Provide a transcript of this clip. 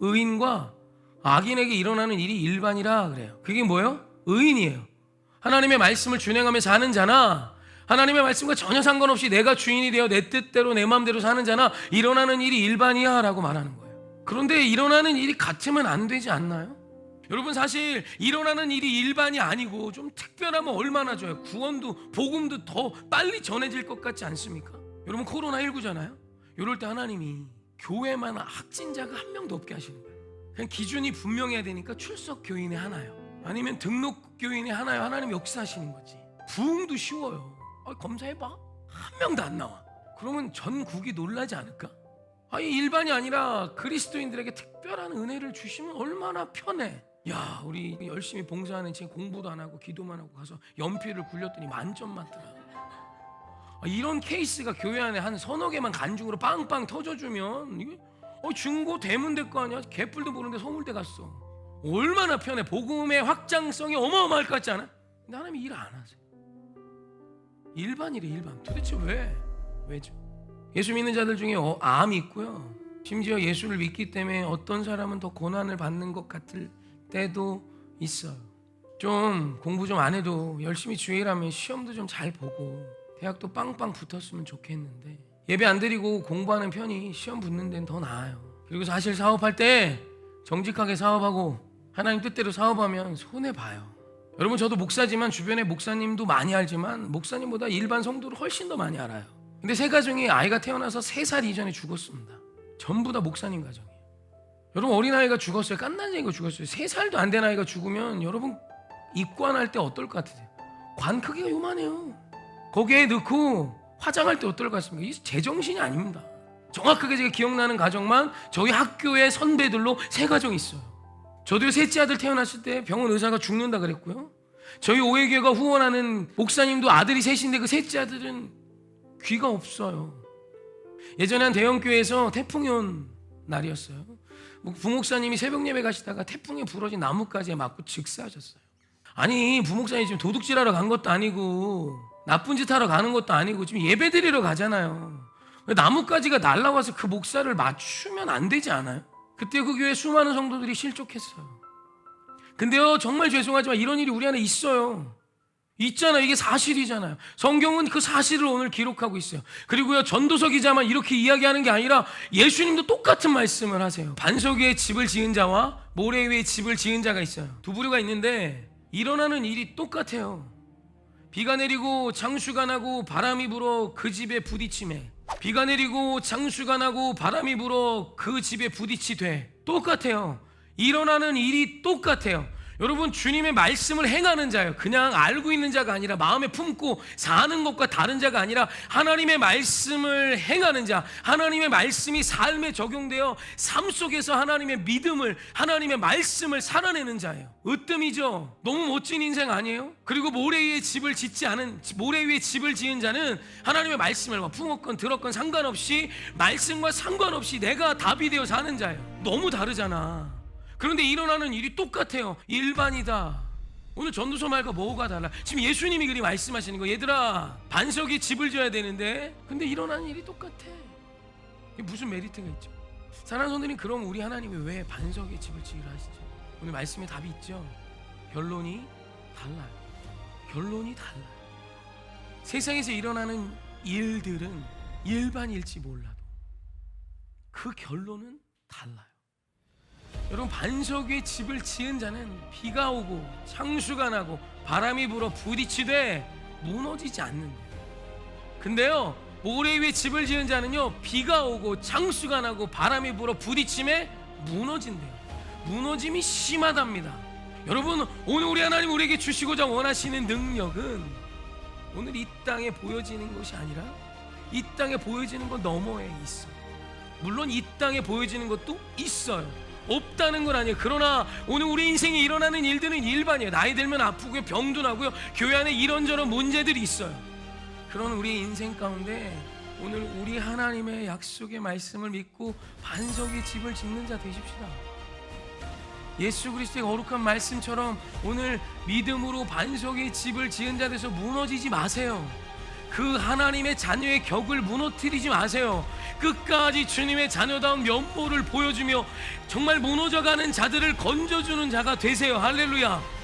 의인과 악인에게 일어나는 일이 일반이라 그래요. 그게 뭐예요? 의인이에요. 하나님의 말씀을 준행하며 사는 자나, 하나님의 말씀과 전혀 상관없이 내가 주인이 되어 내 뜻대로 내 마음대로 사는 자나 일어나는 일이 일반이야 라고 말하는 거예요. 그런데 일어나는 일이 같으면 안 되지 않나요? 여러분, 사실 일어나는 일이 일반이 아니고 좀 특별하면 얼마나 좋아요. 구원도 복음도 더 빨리 전해질 것 같지 않습니까? 여러분, 코로나19잖아요. 이럴 때 하나님이 교회만 확진자가 한 명도 없게 하시는 거예요. 그냥 기준이 분명해야 되니까 출석 교인에 하나요, 아니면 등록 교인에 하나요. 하나님 역사하시는 거지. 부흥도 쉬워요. 검사해봐, 한 명도 안 나와. 그러면 전국이 놀라지 않을까? 일반이 아니라 그리스도인들에게 특별한 은혜를 주시면 얼마나 편해. 야, 우리 열심히 봉사하는 지금 공부도 안 하고 기도만 하고 가서 연필을 굴렸더니 만점 맞더라. 이런 케이스가 교회 안에 한 서너 개만 간중으로 빵빵 터져주면 이게 중고 대문 될 거 아니야. 개뿔도 모르는데 서울대 갔어. 얼마나 편해. 복음의 확장성이 어마어마할 것 같지 않아? 근데 하나님이 일 안 하세요. 일반이래, 일반. 도대체 왜죠? 예수 믿는 자들 중에 암이 있고요, 심지어 예수를 믿기 때문에 어떤 사람은 더 고난을 받는 것 같을 때도 있어요. 좀 공부 좀 안 해도 열심히 주일하면 시험도 좀 잘 보고 대학도 빵빵 붙었으면 좋겠는데, 예배 안 드리고 공부하는 편이 시험 붙는 데는 더 나아요. 그리고 사실 사업할 때 정직하게 사업하고 하나님 뜻대로 사업하면 손해봐요. 여러분, 저도 목사지만 주변에 목사님도 많이 알지만 목사님보다 일반 성도를 훨씬 더 많이 알아요. 근데 세 가정이 아이가 태어나서 3살 이전에 죽었습니다. 전부 다 목사님 가정이에요. 여러분, 어린아이가 죽었어요. 깐난쟁이가 죽었어요. 3살도 안 된 아이가 죽으면 여러분 입관할 때 어떨 것 같으세요? 관 크기가 요만해요. 거기에 넣고 화장할 때 어떨 것 같습니까? 이 제정신이 아닙니다. 정확하게 제가 기억나는 가정만 저희 학교의 선배들로 3가정이 있어요. 저도 셋째 아들 태어났을 때 병원 의사가 죽는다 그랬고요, 저희 오해교회가 후원하는 목사님도 아들이 셋인데 그 셋째 아들은 귀가 없어요. 예전에 한 대형교회에서 태풍이 온 날이었어요. 부목사님이 새벽 예배 가시다가 태풍에 부러진 나뭇가지에 맞고 즉사하셨어요. 아니, 부목사님이 지금 도둑질하러 간 것도 아니고 나쁜 짓 하러 가는 것도 아니고 지금 예배 드리러 가잖아요. 나뭇가지가 날라와서 그 목사를 맞추면 안 되지 않아요? 그때 그 교회 수많은 성도들이 실족했어요. 근데요, 정말 죄송하지만 이런 일이 우리 안에 있어요. 있잖아요. 이게 사실이잖아요. 성경은 그 사실을 오늘 기록하고 있어요. 그리고요, 전도서 기자만 이렇게 이야기하는 게 아니라 예수님도 똑같은 말씀을 하세요. 반석 위에 집을 지은 자와 모래 위에 집을 지은 자가 있어요. 두 부류가 있는데 일어나는 일이 똑같아요. 비가 내리고 장수가 나고 바람이 불어 그 집에 부딪히매, 비가 내리고 장수가 나고 바람이 불어 그 집에 부딪히되, 똑같아요. 일어나는 일이 똑같아요. 여러분, 주님의 말씀을 행하는 자예요. 그냥 알고 있는 자가 아니라 마음에 품고 사는 것과 다른 자가 아니라 하나님의 말씀을 행하는 자, 하나님의 말씀이 삶에 적용되어 삶 속에서 하나님의 믿음을, 하나님의 말씀을 살아내는 자예요. 으뜸이죠. 너무 멋진 인생 아니에요? 그리고 모래 위에 집을 짓지 않은, 모래 위에 집을 지은 자는 하나님의 말씀을 품었건 들었건 상관없이, 말씀과 상관없이 내가 답이 되어 사는 자예요. 너무 다르잖아. 그런데 일어나는 일이 똑같아요. 일반이다. 오늘 전도서 말과 뭐가 달라? 지금 예수님이 그리 말씀하시는 거, 얘들아, 반석이 집을 지어야 되는데, 근데 일어나는 일이 똑같아. 이게 무슨 메리트가 있죠? 사랑하는 성도님, 그럼 우리 하나님이 왜 반석에 집을 지으라 하시죠? 오늘 말씀에 답이 있죠. 결론이 달라요. 결론이 달라요. 세상에서 일어나는 일들은 일반일지 몰라도 그 결론은 달라요. 여러분, 반석 위에 집을 지은 자는 비가 오고 창수가 나고 바람이 불어 부딪히되 무너지지 않는데요. 근데요, 모래 위에 집을 지은 자는요, 비가 오고 창수가 나고 바람이 불어 부딪힘에 무너진대요. 무너짐이 심하답니다. 여러분, 오늘 우리 하나님 우리에게 주시고자 원하시는 능력은 오늘 이 땅에 보여지는 것이 아니라 이 땅에 보여지는 것 너머에 있어요. 물론 이 땅에 보여지는 것도 있어요. 없다는 건 아니에요. 그러나 오늘 우리 인생에 일어나는 일들은 일반이에요. 나이 들면 아프고요, 병도 나고요, 교회 안에 이런저런 문제들이 있어요. 그런 우리의 인생 가운데 오늘 우리 하나님의 약속의 말씀을 믿고 반석의 집을 짓는 자 되십시다. 예수 그리스도의 거룩한 말씀처럼 오늘 믿음으로 반석의 집을 지은 자 돼서 무너지지 마세요. 그 하나님의 자녀의 격을 무너뜨리지 마세요. 끝까지 주님의 자녀다운 면모를 보여주며 정말 무너져가는 자들을 건져주는 자가 되세요. 할렐루야.